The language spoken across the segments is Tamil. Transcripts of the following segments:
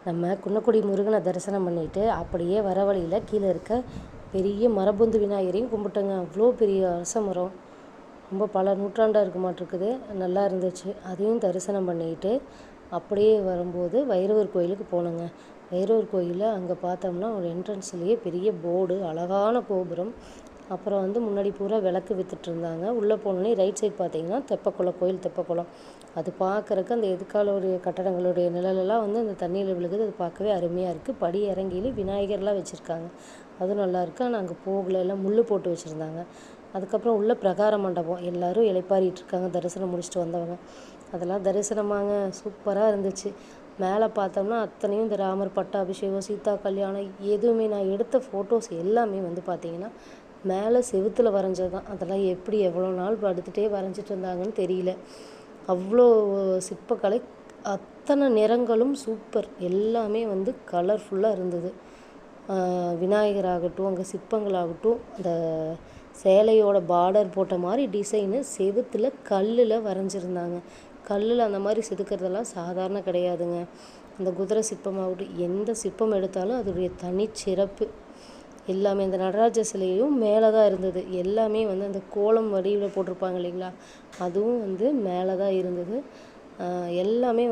நம்ம குன்னக்குடி முருகனை தரிசனம் பண்ணிவிட்டு அப்படியே வர வழியில் கீழே இருக்க பெரிய மரபொந்து விநாயகரையும் கும்பிட்டோங்க. அவ்வளோ பெரிய அரச மரம், ரொம்ப பல நூற்றாண்டாக இருக்க மாட்டிருக்குது. நல்லா இருந்துச்சு. அதையும் தரிசனம் பண்ணிக்கிட்டு அப்படியே வரும்போது வைரவர் கோயிலுக்கு போனோங்க. வைரவர் கோயிலில் அங்கே பார்த்தோம்னா ஒரு என்ட்ரன்ஸ்லேயே பெரிய போர்டு, அழகான கோபுரம். அப்புறம் முன்னாடி பூரா விளக்கு விற்றுட்ருந்தாங்க. உள்ளே போனோடனே ரைட் சைட் பார்த்தீங்கன்னா தெப்பக்குளம், கோயில் தெப்பக்குளம். அது பார்க்குறக்கு அந்த எதுக்காலுடைய கட்டடங்களுடைய நிழலெல்லாம் அந்த தண்ணியில் விழுகுது. அது பார்க்கவே அருமையாக இருக்குது. படி இறங்கியில் விநாயகர்லாம் வச்சுருக்காங்க, அதுவும் நல்லாயிருக்கு. ஆனால் அங்கே போகலை, எல்லாம் முள் போட்டு வச்சுருந்தாங்க. அதுக்கப்புறம் உள்ள பிரகார மண்டபம், எல்லோரும் இளைப்பாறிட்டுருக்காங்க தரிசனம் முடிச்சுட்டு வந்தவங்க. அதெல்லாம் தரிசனமாங்க சூப்பராக இருந்துச்சு. மேலே பார்த்தோம்னா அத்தனையும் இந்த ராமர் பட்டாபிஷேகம், சீதா கல்யாணம், எதுவுமே நான் எடுத்த ஃபோட்டோஸ் எல்லாமே பார்த்திங்கன்னா மேலே செவுத்தில் வரைஞ்சது தான். அதெல்லாம் எப்படி எவ்வளோ நாள் படுத்துகிட்டே வரைஞ்சிட்டு இருந்தாங்கன்னு தெரியல. அவ்வளோ சிற்பக்கலை, அத்தனை நிறங்களும் சூப்பர். எல்லாமே கலர்ஃபுல்லாக இருந்தது. விநாயகராகட்டும், அங்கே சிற்பங்களாகட்டும், அந்த சேலையோட பார்டர் போட்ட மாதிரி டிசைனு செவுத்தில் கல்லில் வரைஞ்சிருந்தாங்க. கல்லில் அந்த மாதிரி செதுக்கிறதெல்லாம் சாதாரண கிடையாதுங்க. அந்த குதிரை சிற்பமாகட்டும், எந்த சிற்பம் எடுத்தாலும் அதோடைய தனிச்சிறப்பு. எல்லாமே இந்த நடராஜ சிலையும் மேலே தான் இருந்தது. எல்லாமே அந்த கோலம் வடிவில் போட்டிருப்பாங்க இல்லைங்களா, அதுவும் மேலே தான் இருந்தது. எல்லாமே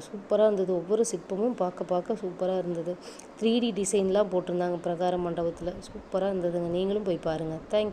சூப்பராக இருந்தது. ஒவ்வொரு சிற்பமும் பார்க்க பார்க்க சூப்பராக இருந்தது. 3D டிசைன்லாம் போட்டிருந்தாங்க பிரகார மண்டபத்தில். சூப்பராக இருந்ததுங்க. நீங்களும் போய் பாருங்கள். தேங்க்யூ.